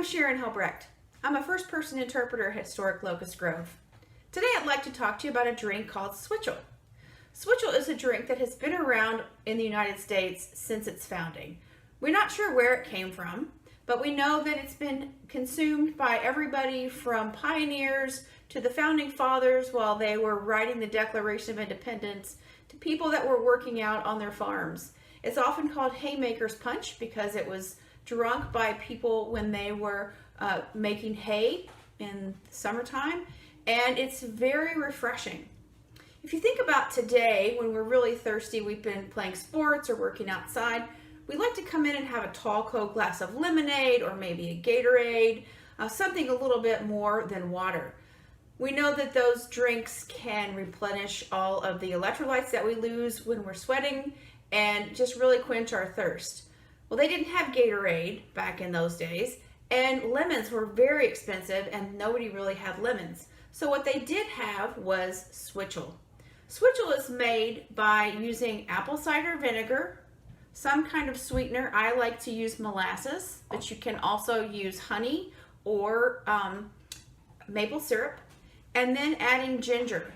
Sharon Helbrecht. I'm a first-person interpreter at Historic Locust Grove. Today I'd like to talk to you about a drink called Switchel. Switchel is a drink that has been around in the United States since its founding. We're not sure where it came from, but we know that it's been consumed by everybody from pioneers to the founding fathers while they were writing the Declaration of Independence to people that were working out on their farms. It's often called haymaker's punch because it was drunk by people when they were making hay in summertime, and it's very refreshing. If you think about today, when we're really thirsty, we've been playing sports or working outside, we like to come in and have a tall, cold glass of lemonade or maybe a Gatorade, something a little bit more than water. We know that those drinks can replenish all of the electrolytes that we lose when we're sweating and just really quench our thirst. Well, they didn't have Gatorade back in those days, and lemons were very expensive and nobody really had lemons. So what they did have was Switchel. Switchel is made by using apple cider vinegar, some kind of sweetener. I like to use molasses, but you can also use honey or maple syrup, and then adding ginger.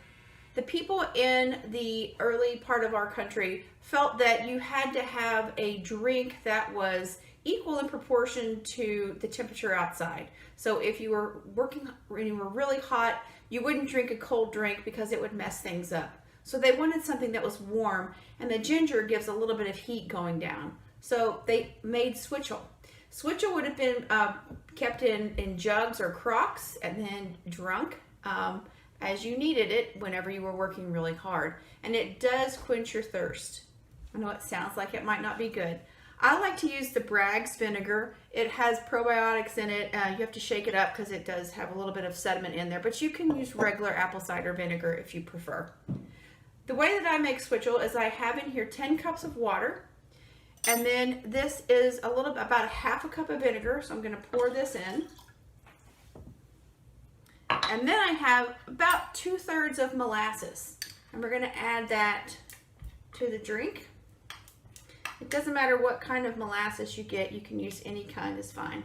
The people in the early part of our country felt that you had to have a drink that was equal in proportion to the temperature outside. So if you were working and you were really hot, you wouldn't drink a cold drink because it would mess things up. So they wanted something that was warm, and the ginger gives a little bit of heat going down. So they made Switchel. Switchel would have been kept in jugs or crocks and then drunk as you needed it whenever you were working really hard. And it does quench your thirst. I know it sounds like it might not be good. I like to use the Bragg's vinegar. It has probiotics in it. You have to shake it up because it does have a little bit of sediment in there, but you can use regular apple cider vinegar if you prefer. The way that I make Switchel is I have in here 10 cups of water, and then this is about a half a cup of vinegar, so I'm going to pour this in. And then I have about 2/3 of molasses, and we're going to add that to the drink. It doesn't matter what kind of molasses you get, you can use any kind, is fine.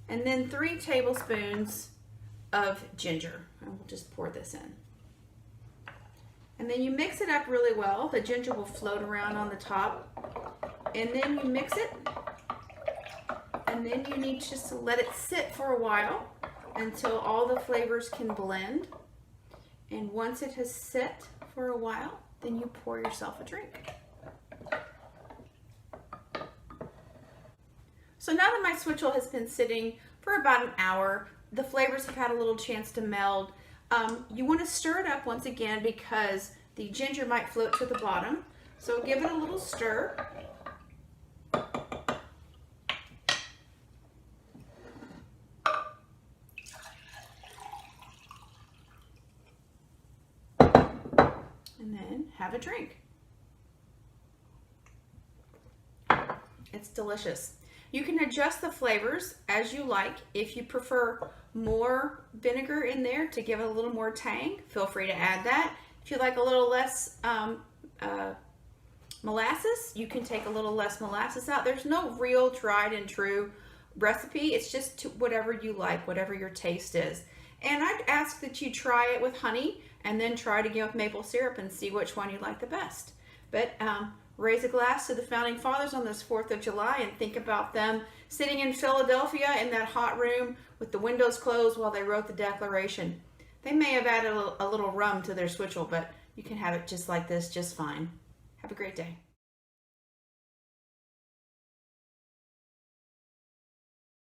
And then 3 tablespoons of ginger, and we'll just pour this in. And then you mix it up really well. The ginger will float around on the top, and then you mix it, and then you need just to let it sit for a while until all the flavors can blend. And once it has set for a while, then you pour yourself a drink. So now that my Switchel has been sitting for about an hour, the flavors have had a little chance to meld. You want to stir it up once again because the ginger might float to the bottom. So give it a little stir. And then have a drink. It's delicious. You can adjust the flavors as you like. If you prefer more vinegar in there to give it a little more tang, feel free to add that. If you like a little less molasses, you can take a little less molasses out. There's no real tried and true recipe. It's just whatever you like, whatever your taste is. And I'd ask that you try it with honey and then try it again with maple syrup and see which one you like the best. But raise a glass to the Founding Fathers on this 4th of July and think about them sitting in Philadelphia in that hot room with the windows closed while they wrote the Declaration. They may have added a little rum to their Switchel, but you can have it just like this, just fine. Have a great day.